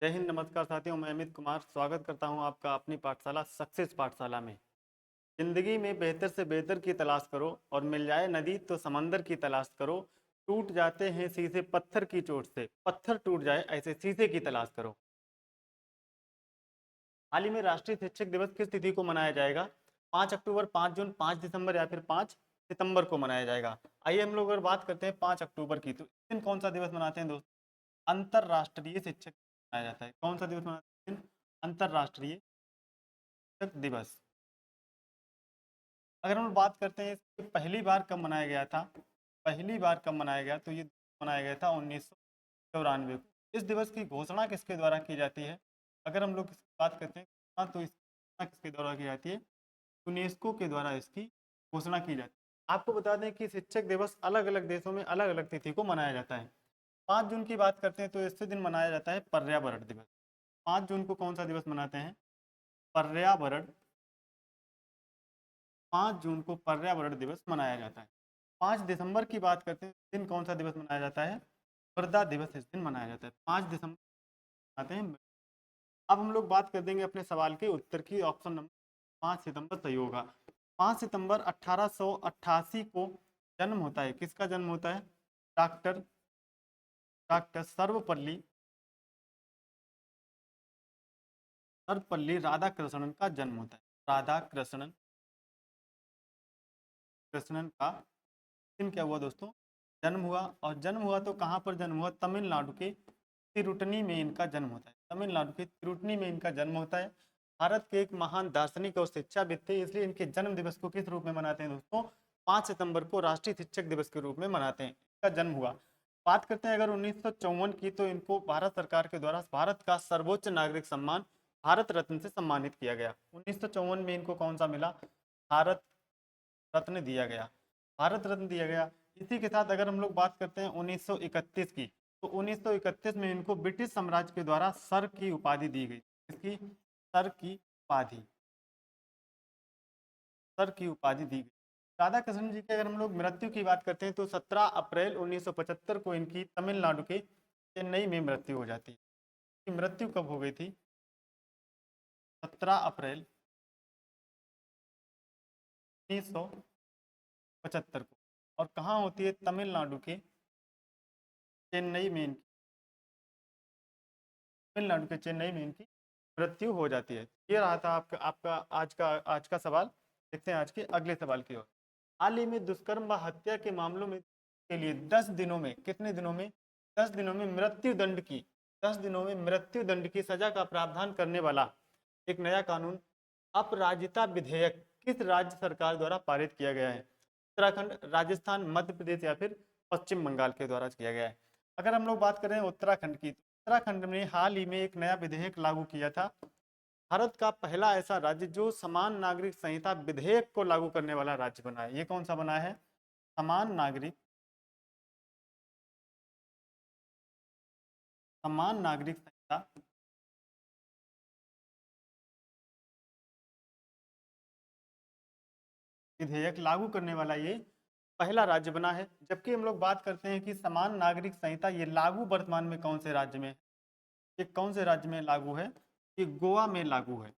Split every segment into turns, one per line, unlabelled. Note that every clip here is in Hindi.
जय हिंद, नमस्कार साथियों। मैं अमित कुमार स्वागत करता हूं आपका अपनी पाठशाला सक्सेस पाठशाला में। जिंदगी में बेहतर से बेहतर की तलाश करो और मिल जाए नदी तो समंदर की तलाश करो। टूट जाते हैं शीशे पत्थर की चोट से, पत्थर टूट जाए ऐसे शीशे की तलाश करो। हाल ही में राष्ट्रीय शिक्षक दिवस किस तिथि को मनाया जाएगा? 5 अक्टूबर, 5 जून, 5 दिसंबर या फिर 5 सितंबर को मनाया जाएगा। आइए हम लोग अगर बात करते हैं 5 अक्टूबर की, तो इस दिन कौन सा दिवस मनाते हैं दोस्तों? अंतरराष्ट्रीय शिक्षक मनाया जाता है। कौन सा दिवस मनाते हैं? अंतरराष्ट्रीय शिक्षक दिवस। अगर हम बात करते हैं इसकी पहली बार कब मनाया गया था, पहली बार कब मनाया गया, तो ये मनाया गया था 1994 को। इस दिवस की घोषणा किसके द्वारा की जाती है? अगर हम लोग इसकी बात करते हैं तो इसकी घोषणा किसके द्वारा की जाती है? यूनेस्को के द्वारा इसकी घोषणा की जाती है। आपको बता दें कि शिक्षक दिवस अलग अलग देशों में अलग अलग तिथि को मनाया जाता है। 5 जून की बात करते हैं तो इसी दिन मनाया जाता है पर्यावरण दिवस। 5 जून को कौन सा दिवस मनाते हैं? पर्यावरण। 5 जून को पर्यावरण दिवस मनाया जाता है। 5 दिसंबर की बात करते हैं, दिन कौन सा दिवस मनाया जाता है? मृदा दिवस इस दिन मनाया जाता है। 5 दिसंबर आते हैं। अब हम लोग बात कर देंगे अपने सवाल के उत्तर की। ऑप्शन नंबर 5 सितंबर सही होगा। 5 सितंबर 1888 को जन्म होता है। किसका जन्म होता है? डॉक्टर डॉक्टर सर्वपल्ली राधाकृष्णन का जन्म होता है। राधाकृष्णन कृष्णन का दिन क्या हुआ दोस्तों? जन्म हुआ। और जन्म हुआ तो कहाँ पर जन्म हुआ? तमिलनाडु के तिरुटनी में इनका जन्म होता है। तमिलनाडु के तिरुटनी में इनका जन्म होता है। भारत के एक महान दार्शनिक और शिक्षाविद थे, इसलिए इनके जन्म दिवस को किस रूप में मनाते हैं दोस्तों? 5 सितंबर को राष्ट्रीय शिक्षक दिवस के रूप में मनाते हैं। इनका जन्म हुआ। बात करते हैं अगर 1954 की, तो इनको भारत सरकार के द्वारा भारत का सर्वोच्च नागरिक सम्मान भारत रत्न से सम्मानित किया गया। 1954 में इनको कौन सा मिला? भारत रत्न दिया गया। भारत रत्न दिया गया। इसी के साथ अगर हम लोग बात करते हैं 1931 की, तो 1931 में इनको ब्रिटिश साम्राज्य के द्वारा सर की उपाधि दी गई। इसकी सर की उपाधि, सर की उपाधि दी गई। राधा कृष्णन जी की अगर हम लोग मृत्यु की बात करते हैं तो 17 अप्रैल 1975 को इनकी तमिलनाडु के चेन्नई में मृत्यु हो जाती है। इनकी मृत्यु कब हो गई थी? 17 अप्रैल 1975 को। और कहाँ होती है? तमिलनाडु के चेन्नई में इनकी, तमिलनाडु के चेन्नई में इनकी मृत्यु हो जाती है। ये रहा था आपका आपका आज का सवाल। देखते हैं आज के अगले सवाल की ओर। हाल ही में दुष्कर्म व हत्या के मामलों में के लिए 10 दिनों में, कितने दिनों में? 10 दिनों में मृत्यु दंड की, 10 दिनों में मृत्यु दंड की सजा का प्रावधान करने वाला एक नया कानून अपराजिता विधेयक किस राज्य सरकार द्वारा पारित किया गया है? उत्तराखंड, राजस्थान, मध्य प्रदेश या फिर पश्चिम बंगाल के द्वारा किया गया है। अगर हम लोग बात करें उत्तराखंड की, तो उत्तराखंड ने हाल ही में एक नया विधेयक लागू किया था। भारत का पहला ऐसा राज्य जो समान नागरिक संहिता विधेयक को लागू करने वाला राज्य बना है। ये कौन सा बना है? समान नागरिक समान नागरिक संहिता विधेयक लागू करने वाला ये पहला राज्य बना है। जबकि हम लोग बात करते हैं कि समान नागरिक संहिता ये लागू वर्तमान में कौन से राज्य में? ये कौन से राज्य में लागू है? ये गोवा में लागू है।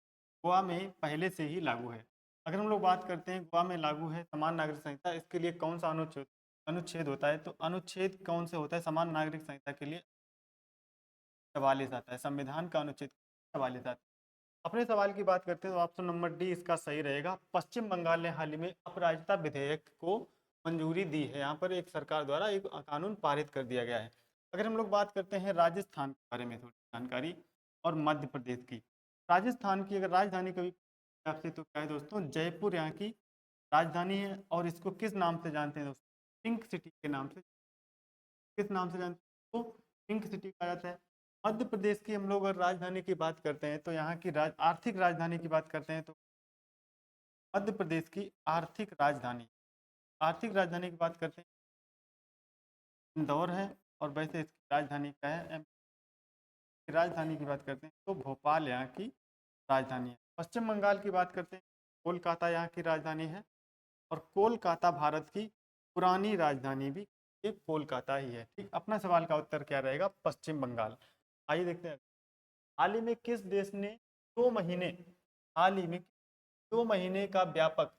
गोवा में पहले से ही लागू है। अगर हम लोग बात करते हैं गोवा में लागू है समान नागरिक संहिता, इसके लिए कौन सा अनुच्छेद अनुच्छेद होता है? तो अनुच्छेद कौन से होता है समान नागरिक संहिता के लिए? 44 आता है। संविधान का अनुच्छेद 44 आता है। अपने सवाल की बात करते हैं तो ऑप्शन नंबर डी इसका सही रहेगा। पश्चिम बंगाल ने हाल ही में अपराजिता विधेयक को मंजूरी दी है। यहाँ पर एक सरकार द्वारा एक कानून पारित कर दिया गया है। अगर हम लोग बात करते हैं राजस्थान के बारे में थोड़ी जानकारी और मध्य प्रदेश की। राजस्थान की अगर राजधानी कभी आपसे, तो क्या है दोस्तों? जयपुर यहाँ की राजधानी है। और इसको किस नाम से जानते हैं दोस्तों? पिंक सिटी के नाम से। किस नाम से जानते हैं? तो पिंक सिटी कहा जाता है। मध्य प्रदेश की हम लोग अगर राजधानी की बात करते हैं तो यहाँ की आर्थिक राजधानी की बात करते हैं तो मध्य प्रदेश की आर्थिक राजधानी की बात करते हैं इंदौर है। और वैसे इसकी राजधानी क्या है? की राजधानी की बात करते हैं तो भोपाल यहाँ की राजधानी है। पश्चिम बंगाल की बात करते हैं, कोलकाता यहाँ की राजधानी है। और कोलकाता भारत की पुरानी राजधानी भी एक कोलकाता ही है। ठीक, अपना सवाल का उत्तर क्या रहेगा? पश्चिम बंगाल। आइए देखते हैं। हाल ही में किस देश ने 2 महीने हाल ही में 2 महीने का व्यापक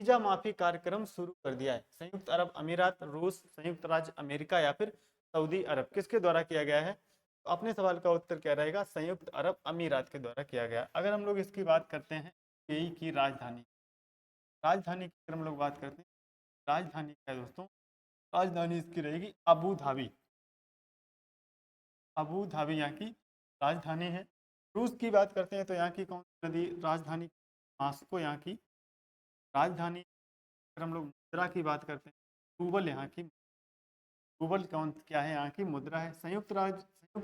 वीजा माफी कार्यक्रम शुरू कर दिया है? संयुक्त अरब अमीरात, रूस, संयुक्त राज्य अमेरिका या फिर सऊदी अरब? किसके द्वारा किया गया है? तो अपने सवाल का उत्तर क्या रहेगा? संयुक्त अरब अमीरात के द्वारा किया गया। अगर हम लोग इसकी बात करते हैं यूएई की राजधानी राजधानी की अगर हम लोग बात करते हैं, राजधानी क्या है दोस्तों? राजधानी इसकी रहेगी अबू धाबी। अबू धाबी यहाँ की राजधानी है। रूस की बात करते हैं तो यहाँ की कौन सी नदी राजधानी? मास्को यहाँ की राजधानी। अगर हम लोग मुद्रा की बात करते हैं, रूबल यहाँ की रूबल कौन क्या है? यहाँ की मुद्रा है। संयुक्त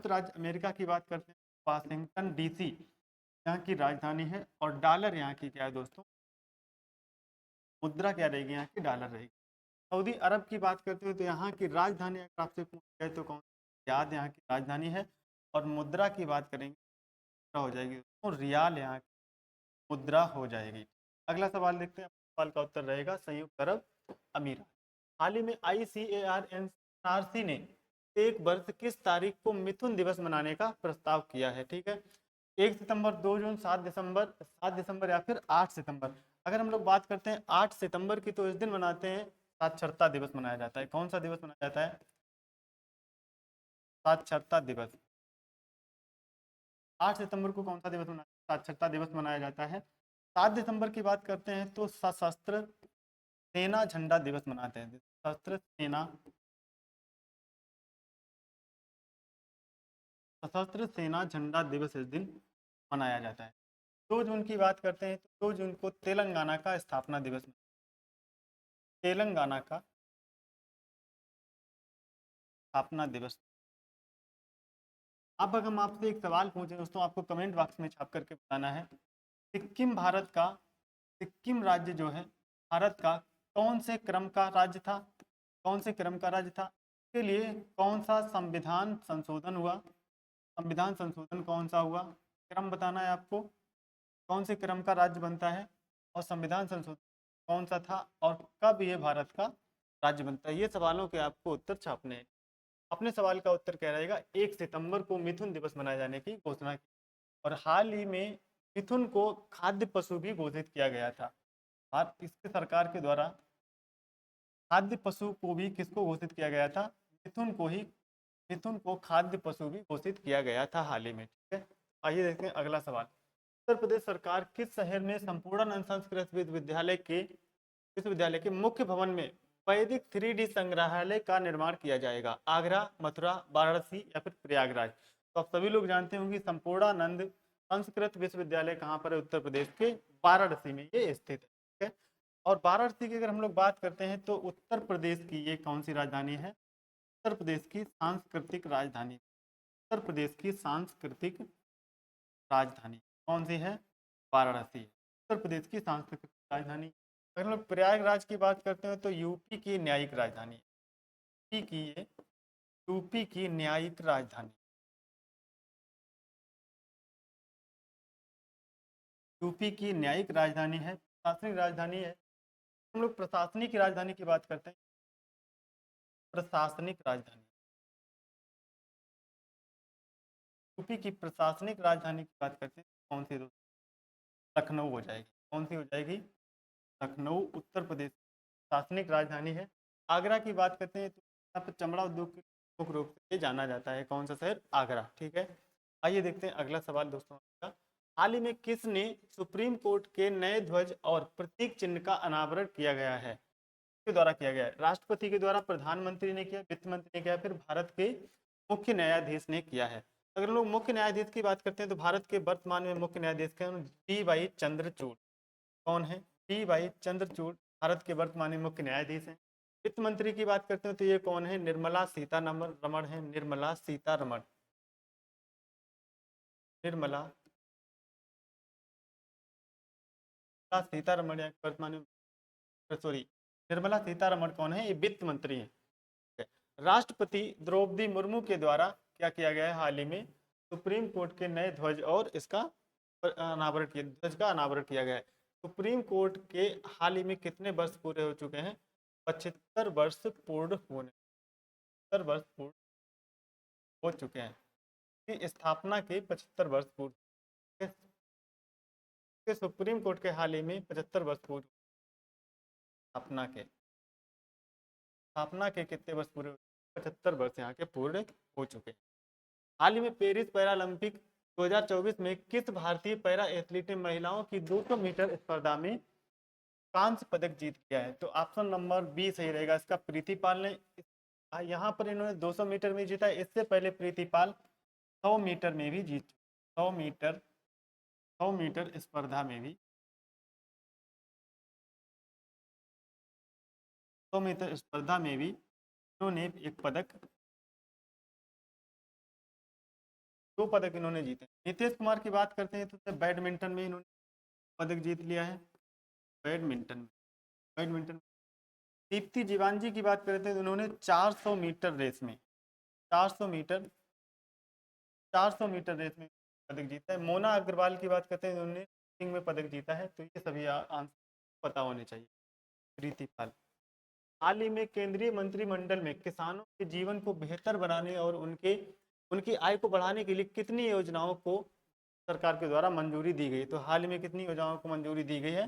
राज्य अमेरिका की बात करते हैं, वाशिंगटन डीसी यहाँ की राजधानी है। और डॉलर यहाँ की क्या है दोस्तों? मुद्रा क्या रहेगी? यहाँ की डॉलर रहेगी। सऊदी अरब की बात करते हैं तो यहाँ की राजधानी अगर आपसे पूछा जाए तो कौन? रियाद यहाँ की राजधानी है। और मुद्रा की बात करेंगे तो हो जाएगी दोस्तों रियाल यहाँ की मुद्रा हो जाएगी। अगला सवाल देखते हैं। सवाल का उत्तर रहेगा संयुक्त अरब अमीरात। हाल ही में ICAR-NRC ने एक वर्ष किस तारीख को मिथुन दिवस मनाने का प्रस्ताव किया है? ठीक है, 1 सितंबर, 2 जून, 7 दिसंबर या फिर 8 सितंबर? अगर हम लोग बात करते हैं 8 सितंबर की तो इस दिन मनाते हैं साक्षरता दिवस मनाया जाता है। कौन सा दिवस मनाया जाता है? साक्षरता दिवस। 8 सितंबर को कौन सा दिवस मनाया? साक्षरता दिवस मनाया जाता है। 7 दिसंबर की बात करते हैं तो सशस्त्र सेना झंडा दिवस मनाते हैं। सशस्त्र सेना झंडा दिवस इस दिन मनाया जाता है। 2 जून की बात करते हैं तो 2 जून को तेलंगाना का स्थापना दिवस। तेलंगाना का स्थापना दिवस। अब अगर हम आपसे एक सवाल पूछें दोस्तों, आपको कमेंट बॉक्स में छाप करके बताना है। सिक्किम राज्य जो है भारत का कौन से क्रम का राज्य था? कौन से क्रम का राज्य था? इसके लिए कौन सा संविधान संशोधन हुआ? संविधान संशोधन कौन सा हुआ? क्रम बताना है आपको, कौन से क्रम का राज्य बनता है और संविधान संशोधन कौन सा था और कब ये भारत का राज्य बनता है? ये सवालों के आपको उत्तर छापने हैं। अपने सवाल का उत्तर क्या रहेगा? 1 सितंबर को मिथुन दिवस मनाए जाने की घोषणा की। और हाल ही में मिथुन को खाद्य पशु भी घोषित किया गया था। इसके सरकार के द्वारा खाद्य पशु को भी किसको घोषित किया गया था? मिथुन को खाद्य पशु भी घोषित किया गया था हाल ही में। ठीक है, आइए देखते हैं अगला सवाल। उत्तर प्रदेश सरकार किस शहर में संपूर्णानंद संस्कृत विश्वविद्यालय के मुख्य भवन में वैदिक 3D संग्रहालय का निर्माण किया जाएगा? आगरा, मथुरा, वाराणसी या फिर प्रयागराज? तो आप सभी लोग जानते होंगे संपूर्णानंद संस्कृत विश्वविद्यालय कहाँ पर है? उत्तर प्रदेश के वाराणसी में ये स्थित है। ठीक है, और वाराणसी की अगर हम लोग बात करते हैं तो उत्तर प्रदेश की ये कौन सी राजधानी है? उत्तर प्रदेश की सांस्कृतिक राजधानी। उत्तर प्रदेश की सांस्कृतिक राजधानी कौन सी है? वाराणसी। उत्तर प्रदेश की सांस्कृतिक राजधानी। अगर हम लोग प्रयागराज की बात करते हैं तो यूपी की न्यायिक राजधानी। यूपी की न्यायिक राजधानी। यूपी की न्यायिक राजधानी है, प्रशासनिक राजधानी है। हम लोग प्रशासनिक राजधानी की बात करते हैं। प्रशासनिक राजधानी यूपी की प्रशासनिक राजधानी की बात करते हैं कौन सी? लखनऊ हो जाएगी। कौन सी हो जाएगी? लखनऊ उत्तर प्रदेश प्रशासनिक राजधानी है। आगरा की बात करते हैं तो यहाँ पर चमड़ा उद्योग के मुख्य रूप से जाना जाता है। कौन सा शहर? आगरा। ठीक है, आइए देखते हैं अगला सवाल दोस्तों का। हाल ही में किसने सुप्रीम कोर्ट के नए ध्वज और प्रतीक चिन्ह का अनावरण किया गया है? के द्वारा किया गया है? राष्ट्रपति के द्वारा, प्रधानमंत्री ने किया, वित्त मंत्री ने किया, फिर भारत के मुख्य न्यायाधीश ने किया है? अगर हम लोग मुख्य न्यायाधीश की बात करते हैं तो भारत के वर्तमान में मुख्य न्यायाधीश DY चंद्रचूड़। कौन है? DY चंद्रचूड़ भारत के वर्तमान में मुख्य न्यायाधीश हैं। वित्त मंत्री की बात करते हैं तो ये कौन है? निर्मला सीतारमण है। निर्मला सीतारमण। निर्मला सीतारमण वर्तमान में, सॉरी, निर्मला सीतारमण कौन है? ये वित्त मंत्री है। राष्ट्रपति द्रौपदी मुर्मू के द्वारा क्या किया गया है? हाल ही में सुप्रीम कोर्ट के नए ध्वज और इसका ध्वज का अनावरण किया गया है। सुप्रीम कोर्ट के हाल ही में कितने वर्ष पूरे हो चुके हैं? 75 वर्ष पूर्ण हो चुके हैं। की स्थापना के 75 वर्ष पूर्व। सुप्रीम कोर्ट के हाल ही में 75 वर्ष पूर्व स्थापना के कितने वर्ष पूरे? 75 वर्ष यहाँ के पूर्ण हो चुके हैं। हाल ही में पेरिस पैरालंपिक 2024 में किस भारतीय पैरा एथलीट ने महिलाओं की 200 मीटर स्पर्धा में कांस्य पदक जीत लिया है? तो ऑप्शन नंबर बी सही रहेगा इसका, प्रीति पाल ने। यहाँ पर इन्होंने 200 मीटर में जीता है। इससे पहले प्रीति पाल 100 मीटर में भी जीत, 100 मीटर स्पर्धा में भी, 100 मीटर स्पर्धा में भी इन्होंने एक पदक, 2 पदक इन्होंने जीते। नीतीश कुमार की बात करते हैं तो बैडमिंटन में इन्होंने पदक जीत लिया है। बैडमिंटन दीप्ति जीवांजी की बात करते हैं तो उन्होंने 400 मीटर रेस में 400 मीटर रेस में पदक जीता है। मोना अग्रवाल की बात करते हैं उन्होंने शूटिंग में पदक जीता है। तो ये सभी आंसर पता होने चाहिए। प्रीति पाल। हाल ही में केंद्रीय मंत्रिमंडल में किसानों के जीवन को बेहतर बनाने और उनकी आय को बढ़ाने के लिए कितनी योजनाओं को सरकार के द्वारा मंजूरी दी गई? तो हाल ही में कितनी योजनाओं को मंजूरी दी गई है?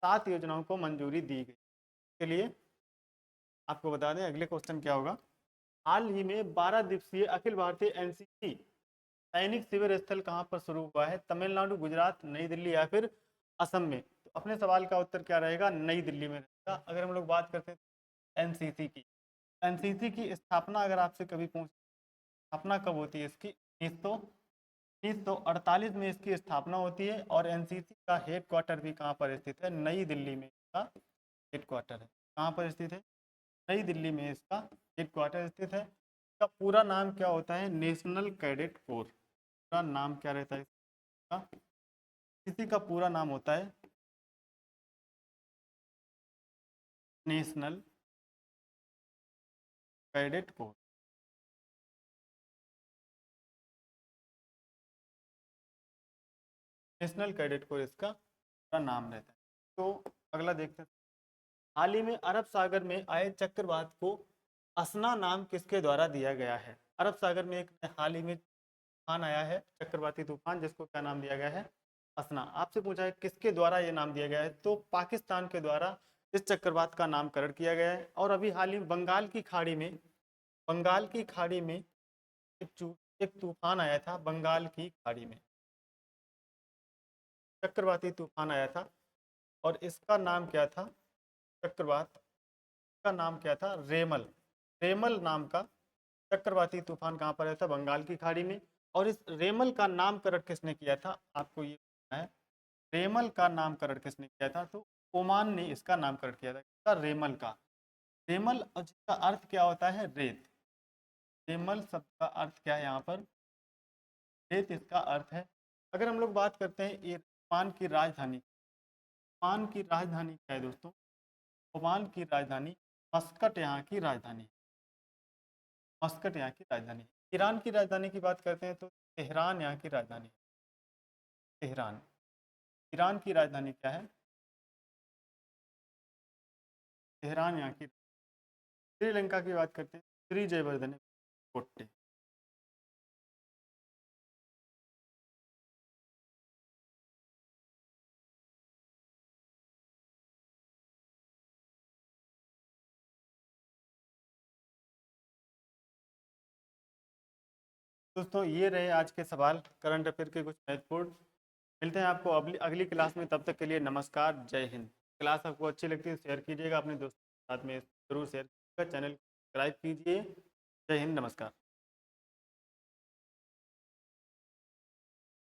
7 योजनाओं को मंजूरी दी गई। के लिए आपको बता दें अगले क्वेश्चन क्या होगा। हाल ही में 12 दिवसीय अखिल भारतीय एनसीसी सैनिक शिविर स्थल कहां पर शुरू हुआ है? तमिलनाडु, गुजरात, नई दिल्ली या फिर असम में? तो अपने सवाल का उत्तर क्या रहेगा? नई दिल्ली में रहेगा। अगर हम लोग बात करते हैं एनसीसी की स्थापना अगर आपसे कभी पूछ, स्थापना कब होती है इसकी? 1948 में इसकी स्थापना होती है। और एनसीसी का हेड क्वार्टर भी कहाँ पर स्थित है? नई दिल्ली में इसका हेड क्वार्टर है। कहाँ पर स्थित है? नई दिल्ली में इसका हेड क्वार्टर स्थित है। इसका पूरा नाम क्या होता है? National cadet corps. पूरा नाम क्या रहता है इसका? इसी का पूरा नाम होता है national cadet corps. National cadet corps इसका पूरा नाम रहता है। तो अगला देखते हैं। हाल ही में अरब सागर में आए चक्रवात को असना नाम किसके द्वारा दिया गया है? अरब सागर में एक हाल ही में तूफान आया है, चक्रवाती तूफान, जिसको क्या नाम दिया गया है? असना। आपसे पूछा है किसके द्वारा ये नाम दिया गया है? तो पाकिस्तान के द्वारा इस चक्रवात का नामकरण किया गया है। और अभी हाल ही में बंगाल की खाड़ी में एक तूफान आया था। बंगाल की खाड़ी में चक्रवाती तूफान आया था और इसका नाम क्या था? चक्रवात का नाम क्या था? रेमल। रेमल नाम का चक्रवाती तूफान कहाँ पर आया था? बंगाल की खाड़ी में। और इस रेमल का नामकरण किसने किया था? आपको ये है, रेमल का नामकरण किसने किया था? तो ओमान ने इसका नामकरण किया था। इसका रेमल का, रेमल, और जिसका अर्थ क्या होता है? रेत। रेमल शब्द का अर्थ क्या है यहाँ पर? रेत इसका अर्थ है। अगर हम लोग बात करते हैं ये ओमान की राजधानी, ओमान की राजधानी क्या है दोस्तों? ओमान की राजधानी मस्कट यहाँ की राजधानी, मस्कट यहाँ की राजधानी। ईरान की राजधानी की बात करते हैं तो तेहरान यहाँ की राजधानी, तेहरान। ईरान की राजधानी क्या है? तेहरान यहाँ की। श्रीलंका की बात करते हैं, श्री जयवर्धने कोट्टे। दोस्तों ये रहे आज के सवाल, करंट अफेयर के कुछ महत्वपूर्ण। मिलते हैं आपको अगली क्लास में। तब तक के लिए नमस्कार, जय हिंद। क्लास आपको अच्छी लगती है शेयर कीजिएगा अपने दोस्तों के साथ में, जरूर शेयर कीजिएगा। चैनल सब्सक्राइब कीजिए। जय हिंद, नमस्कार।